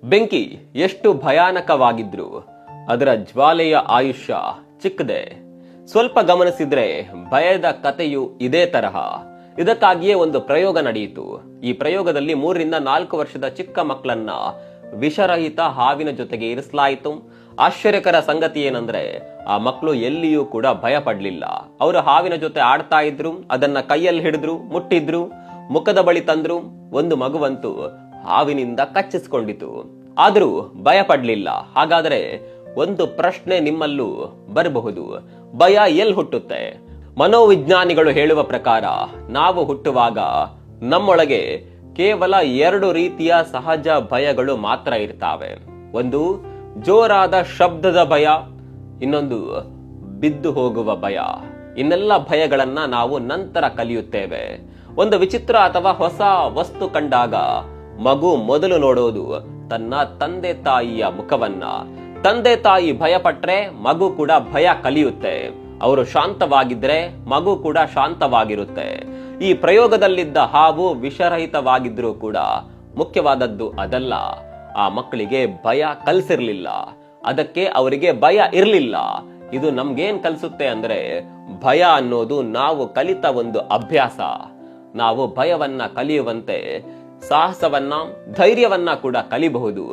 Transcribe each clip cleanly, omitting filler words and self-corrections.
ಬೆಂಕಿ ಎಷ್ಟು ಭಯಾನಕವಾಗಿದ್ರು ಅದರ ಜ್ವಾಲೆಯ ಆಯುಷ್ಯ ಚಿಕ್ಕದೆ. ಸ್ವಲ್ಪ ಗಮನಿಸಿದ್ರೆ ಭಯದ ಕಥೆಯು ಇದೇ ತರಹ. ಇದಕ್ಕಾಗಿಯೇ ಒಂದು ಪ್ರಯೋಗ ನಡೆಯಿತು. ಈ ಪ್ರಯೋಗದಲ್ಲಿ 3 ರಿಂದ 4 ವರ್ಷದ ಚಿಕ್ಕ ಮಕ್ಕಳನ್ನ ವಿಷರಹಿತ ಹಾವಿನ ಜೊತೆಗೆ ಇರಿಸಲಾಯಿತು. ಆಶ್ಚರ್ಯಕರ ಸಂಗತಿ ಏನಂದ್ರೆ ಆ ಮಕ್ಕಳು ಎಲ್ಲಿಯೂ ಕೂಡ ಭಯ ಪಡ್ಲಿಲ್ಲ. ಅವರು ಹಾವಿನ ಜೊತೆ ಆಡ್ತಾ ಇದ್ರು, ಅದನ್ನ ಕೈಯಲ್ಲಿ ಹಿಡಿದ್ರು, ಮುಟ್ಟಿದ್ರು, ಮುಖದ ಬಳಿ ತಂದ್ರು. ಒಂದು ಮಗುವಂತೂ ಹಾವಿನಿಂದ ಕಚ್ಚಿಸಿಕೊಂಡಿತು, ಆದ್ರೂ ಭಯ ಪಡ್ಲಿಲ್ಲ. ಹಾಗಾದ್ರೆ ಒಂದು ಪ್ರಶ್ನೆ ನಿಮ್ಮಲ್ಲೂ ಬರಬಹುದು, ಭಯ ಎಲ್ಲಿ ಹುಟ್ಟುತ್ತೆ? ಮನೋವಿಜ್ಞಾನಿಗಳು ಹೇಳುವ ಪ್ರಕಾರ ನಾವು ಹುಟ್ಟುವಾಗ ನಮ್ಮೊಳಗೆ ಕೇವಲ 2 ರೀತಿಯ ಸಹಜ ಭಯಗಳು ಮಾತ್ರ ಇರ್ತಾವೆ. ಒಂದು ಜೋರಾದ ಶಬ್ದದ ಭಯ, ಇನ್ನೊಂದು ಬಿದ್ದು ಹೋಗುವ ಭಯ. ಇನ್ನೆಲ್ಲ ಭಯಗಳನ್ನ ನಾವು ನಂತರ ಕಲಿಯುತ್ತೇವೆ. ಒಂದು ವಿಚಿತ್ರ ಅಥವಾ ಹೊಸ ವಸ್ತು ಕಂಡಾಗ ಮಗು ಮೊದಲು ನೋಡೋದು ತನ್ನ ತಂದೆ ತಾಯಿಯ ಮುಖವನ್ನ. ತಂದೆ ತಾಯಿ ಭಯ ಪಟ್ರೆ ಮಗು ಕೂಡ ಭಯ ಕಲಿಯುತ್ತೆ. ಅವರು ಶಾಂತವಾಗಿದ್ರೆ ಮಗು ಕೂಡ ಶಾಂತವಾಗಿರುತ್ತೆ. ಈ ಪ್ರಯೋಗದಲ್ಲಿದ್ದ ಹಾವು ವಿಷರಹಿತವಾಗಿದ್ರೂ ಕೂಡ ಮುಖ್ಯವಾದದ್ದು ಅದಲ್ಲ. ಆ ಮಕ್ಕಳಿಗೆ ಭಯ ಕಲಿಸಿರ್ಲಿಲ್ಲ, ಅದಕ್ಕೆ ಅವರಿಗೆ ಭಯ ಇರ್ಲಿಲ್ಲ. ಇದು ನಮ್ಗೇನ್ ಕಲಿಸುತ್ತೆ ಅಂದ್ರೆ, ಭಯ ಅನ್ನೋದು ನಾವು ಕಲಿತ ಒಂದು ಅಭ್ಯಾಸ. ನಾವು ಭಯವನ್ನ ಕಲಿಯುವಂತೆ ಸಾಹಸವನ್ನ, ಧೈರ್ಯವನ್ನ ಕೂಡ ಕಲಿಬಹುದು.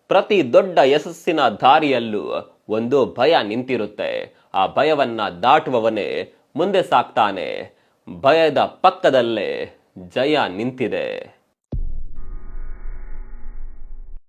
ಪ್ರತಿ ದೊಡ್ಡ ಯಶಸ್ಸಿನ ದಾರಿಯಲ್ಲೂ ಒಂದು ಭಯ ನಿಂತಿರುತ್ತೆ. ಆ ಭಯವನ್ನ ದಾಟುವವನೇ ಮುಂದೆ ಸಾಗ್ತಾನೆ. ಭಯದ ಪಕ್ಕದಲ್ಲೇ ಜಯ ನಿಂತಿದೆ.